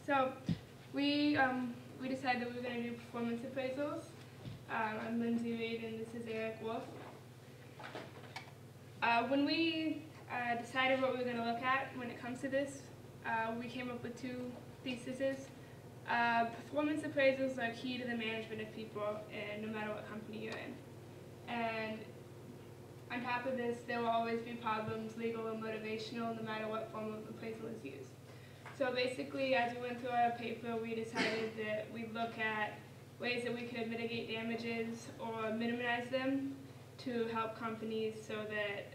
So we decided that we were going to do performance appraisals. I'm Lindsay Reed and this is Eric Wolf. When we decided what we were going to look at when it comes to this, we came up with two theses. Performance appraisals are key to the management of people, and no matter what company you're in. And on top of this, there will always be problems, legal or motivational, no matter what form of appraisal is used. So basically, as we went through our paper, we decided that we'd look at ways that we could mitigate damages or minimize them to help companies so that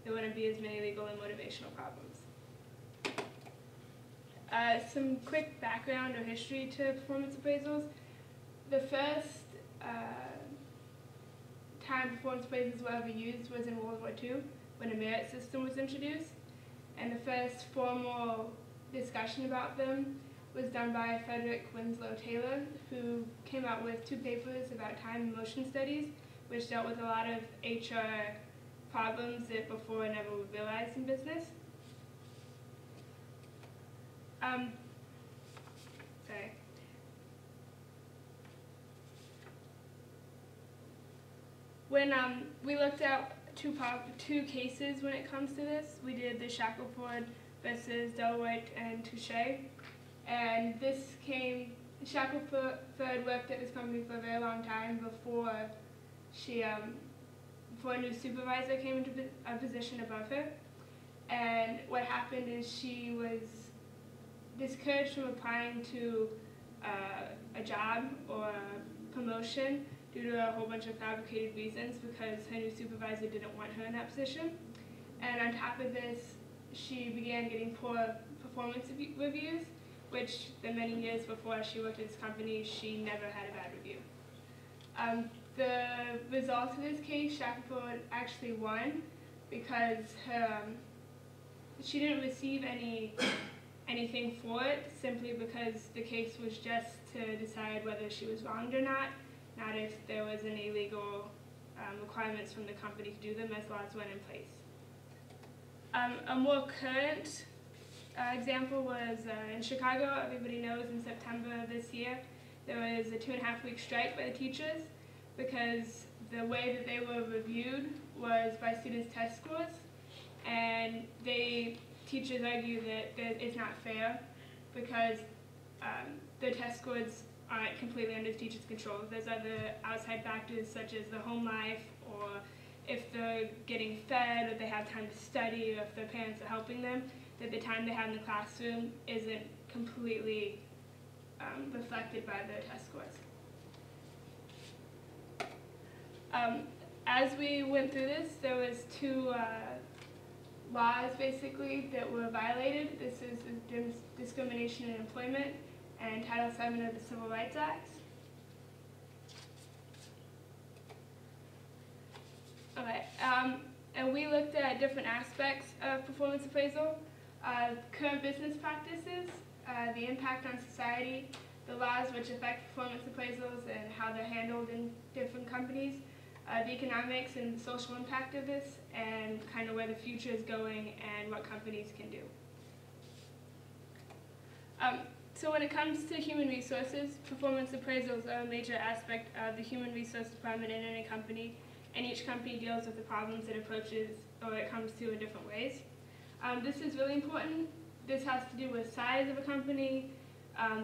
there wouldn't be as many legal and motivational problems. Some quick background or history to performance appraisals. The first time performance appraisals were ever used was in World War II, when a merit system was introduced. And the first formal discussion about them was done by Frederick Winslow Taylor, who came out with two papers about time and motion studies, which dealt with a lot of HR problems that before never were realized in business. Sorry. When we looked at two cases when it comes to this, we did the Shackelford versus Delaware and Touche, and this came. Shackelford worked at this company for a very long time before before a new supervisor came into a position above her. And what happened is she was discouraged from applying to a job or a promotion due to a whole bunch of fabricated reasons because her new supervisor didn't want her in that position. And on top of this, she began getting poor performance reviews, which the many years before she worked at this company, she never had a bad review. The result of this case, Shackelford actually won because she didn't receive anything for it, simply because the case was just to decide whether she was wronged or not if there was any legal requirements from the company to do them as laws went in place. A more current example was in Chicago. Everybody knows in September of this year there was a 2.5-week strike by the teachers because the way that they were reviewed was by students' test scores, and teachers argue that it's not fair because their test scores aren't completely under the teacher's control. There's other outside factors such as their home life, or if they're getting fed, or they have time to study, or if their parents are helping them, that the time they have in the classroom isn't completely reflected by their test scores. As we went through this, there was two laws basically that were violated. This is the Discrimination in Employment and Title VII of the Civil Rights Act. Okay, and we looked at different aspects of performance appraisal, current business practices, the impact on society, the laws which affect performance appraisals and how they're handled in different companies, the economics and social impact of this, and kind of where the future is going and what companies can do. So when it comes to human resources, performance appraisals are a major aspect of the human resource department in any company, and each company deals with the problems it approaches or it comes to in different ways. This is really important. This has to do with size of a company,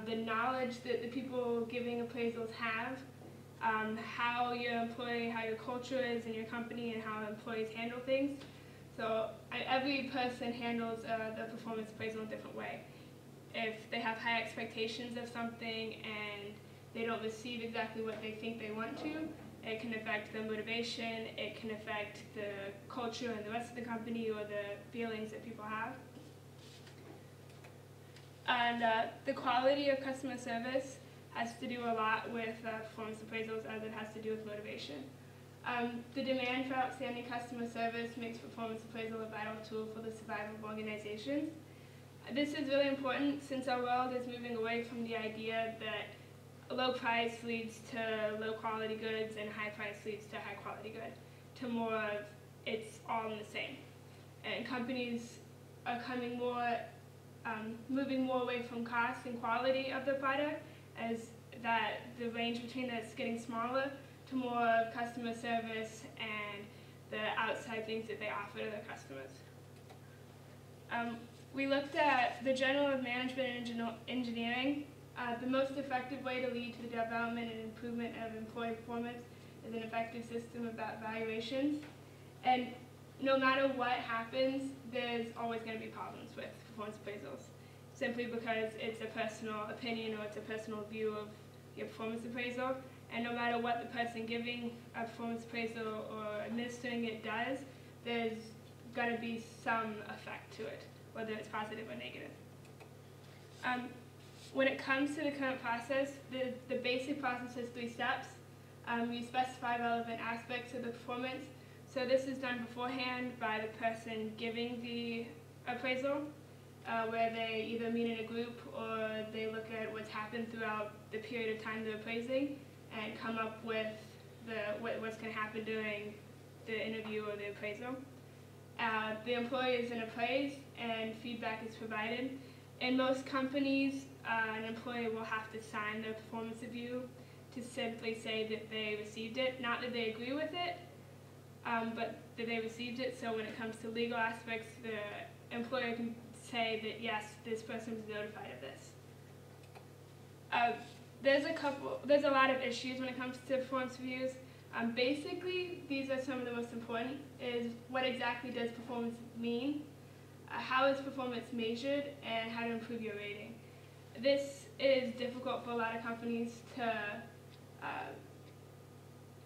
the knowledge that the people giving appraisals have, how your culture is in your company, and how employees handle things. So every person handles the performance appraisal in a different way. If they have high expectations of something and they don't receive exactly what they think they want to, it can affect their motivation, it can affect the culture and the rest of the company or the feelings that people have. And the quality of customer service has to do a lot with performance appraisals as it has to do with motivation. The demand for outstanding customer service makes performance appraisal a vital tool for the survival of organizations. This is really important since our world is moving away from the idea that low price leads to low quality goods and high price leads to high quality goods, to more of it's all in the same. And companies are coming more moving more away from cost and quality of the product, as that the range between that's getting smaller, to more customer service and the outside things that they offer to their customers. We looked at the Journal of Management and Engineering. The most effective way to lead to the development and improvement of employee performance is an effective system of evaluations. And no matter what happens, there's always going to be problems with performance appraisals, simply because it's a personal opinion or it's a personal view of your performance appraisal. And no matter what the person giving a performance appraisal or administering it does, there's going to be some effect to it, whether it's positive or negative. When it comes to the current process, the basic process has 3 steps. You specify relevant aspects of the performance. So this is done beforehand by the person giving the appraisal, where they either meet in a group or they look at what's happened throughout the period of time they're appraising and come up with what's going to happen during the interview or the appraisal. The employee is then appraised and feedback is provided. In most companies, an employee will have to sign their performance review to simply say that they received it, not that they agree with it, but that they received it. So when it comes to legal aspects, the employer can say that yes, this person was notified of this. There's a lot of issues when it comes to performance reviews. Basically, these are some of the most important, is what exactly does performance mean, how is performance measured, and how to improve your rating. This is difficult for a lot of companies to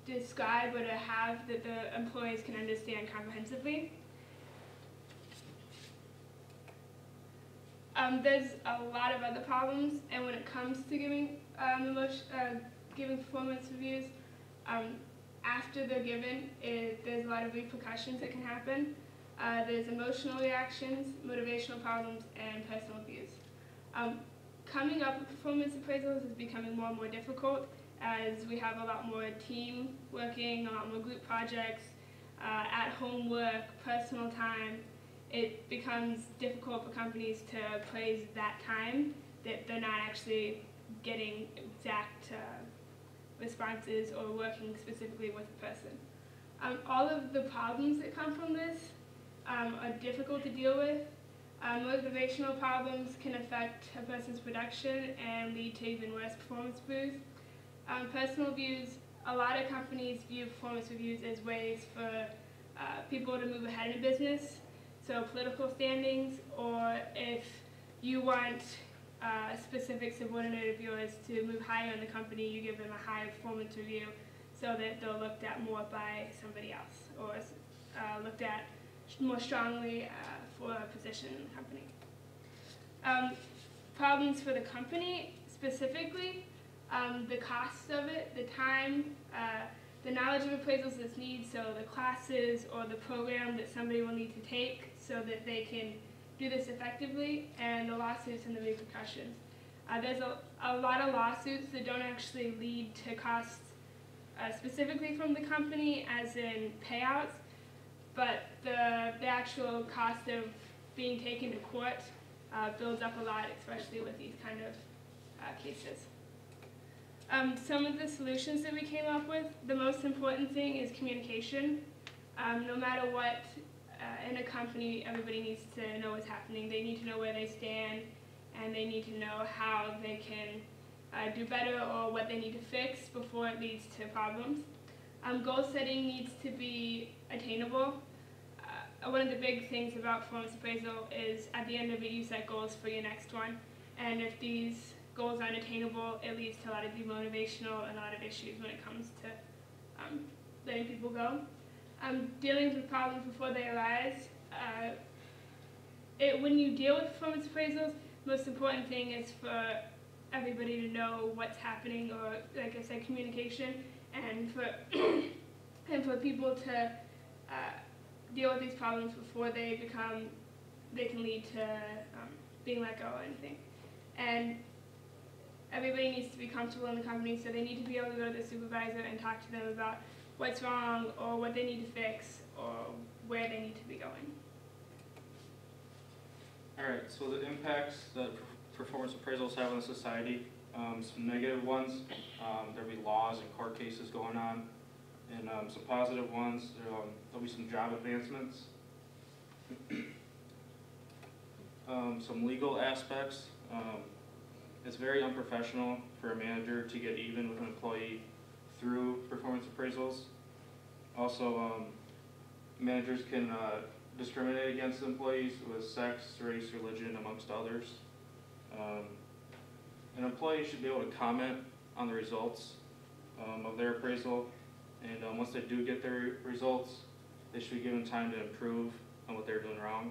describe or to have that the employees can understand comprehensively. There's a lot of other problems, and when it comes to giving performance reviews, after they're given, there's a lot of repercussions that can happen. There's emotional reactions, motivational problems, and personal views. Coming up with performance appraisals is becoming more and more difficult as we have a lot more team working, a lot more group projects, at-home work, personal time. It becomes difficult for companies to appraise that time that they're not actually getting exact responses or working specifically with the person. All of the problems that come from this are difficult to deal with. Motivational problems can affect a person's production and lead to even worse performance reviews. Personal views, a lot of companies view performance reviews as ways for people to move ahead in a business, so political standings, or if you want a specific subordinate of yours to move higher in the company, you give them a higher performance review so that they're looked at more by somebody else, or looked at more strongly for a position in the company. Problems for the company specifically, the cost of it, the time, the knowledge of appraisals that's needed, so the classes or the program that somebody will need to take so that they can do this effectively, and the lawsuits and the repercussions. There's a lot of lawsuits that don't actually lead to costs specifically from the company, as in payouts, but the actual cost of being taken to court builds up a lot, especially with these kind of cases. Some of the solutions that we came up with, the most important thing is communication. No matter what, in a company, everybody needs to know what's happening. They need to know where they stand, and they need to know how they can do better or what they need to fix before it leads to problems. Goal setting needs to be attainable. One of the big things about performance appraisal is at the end of it, you set goals for your next one. And if these goals aren't attainable, it leads to a lot of demotivational and a lot of issues when it comes to letting people go. Dealing with problems before they arise. When you deal with performance appraisals, the most important thing is for everybody to know what's happening, or like I said, communication, and for people to deal with these problems before they can lead to being let go or anything. And everybody needs to be comfortable in the company, so they need to be able to go to their supervisor and talk to them about what's wrong or what they need to fix or where they need to be going. Alright, so the impacts that performance appraisals have on society, some negative ones, there'll be laws and court cases going on, and some positive ones, there'll be some job advancements. Some legal aspects, it's very unprofessional for a manager to get even with an employee through performance appraisals. Also, managers can discriminate against employees with sex, race, religion, amongst others. An employee should be able to comment on the results of their appraisal, and once they do get their results, they should be given time to improve on what they're doing wrong.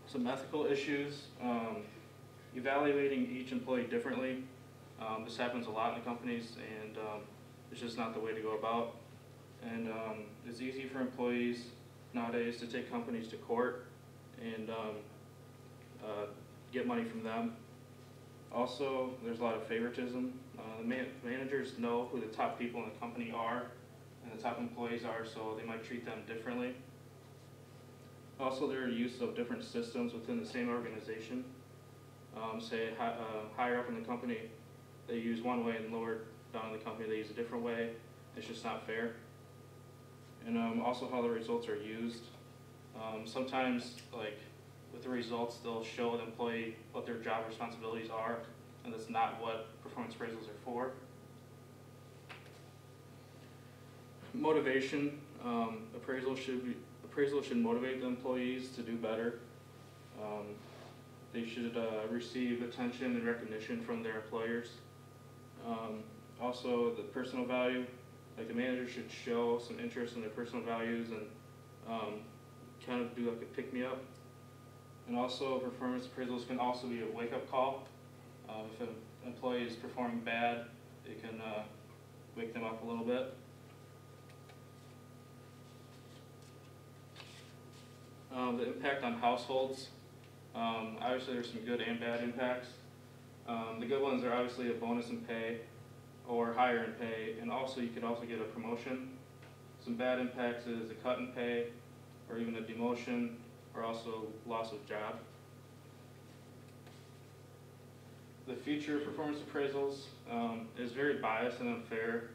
Some ethical issues, evaluating each employee differently. This happens a lot in the companies, and it's just not the way to go about. And it's easy for employees nowadays to take companies to court and get money from them. Also, there's a lot of favoritism. The managers know who the top people in the company are and the top employees are, so they might treat them differently. Also, there are use of different systems within the same organization. Say higher up in the company, they use one way, and lower down in the company, they use a different way. It's just not fair. And also how the results are used. Sometimes, like with the results, they'll show the employee what their job responsibilities are, and that's not what performance appraisals are for. Motivation. Appraisal should motivate the employees to do better. They should receive attention and recognition from their employers. Also, the personal value, like the manager should show some interest in their personal values and kind of do like a pick-me-up. And also, performance appraisals can also be a wake-up call. If an employee is performing bad, it can wake them up a little bit. The impact on households. Obviously, there's some good and bad impacts. The good ones are obviously a bonus in pay or higher in pay, and also you could also get a promotion. Some bad impacts is a cut in pay or even a demotion or also loss of job. The future of performance appraisals is very biased and unfair.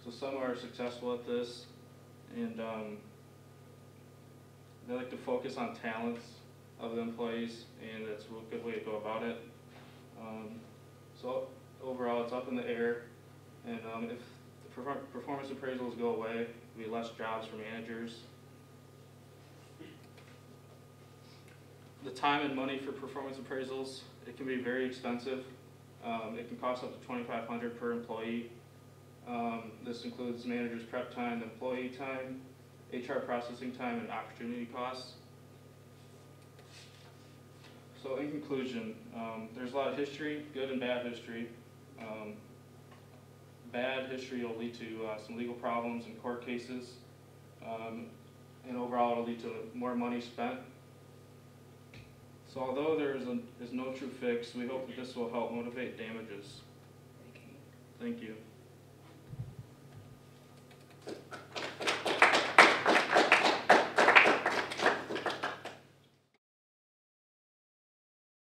So some are successful at this, and they like to focus on talents of the employees, and that's a good way to go about it. So overall, it's up in the air, and if the performance appraisals go away, there'll be less jobs for managers. The time and money for performance appraisals, it can be very expensive. It can cost up to $2,500 per employee. This includes manager's prep time, employee time, HR processing time, and opportunity costs. So in conclusion, there's a lot of history, good and bad history. Bad history will lead to some legal problems and court cases, and overall it'll lead to more money spent. So although there is no true fix, we hope that this will help motivate damages. Thank you.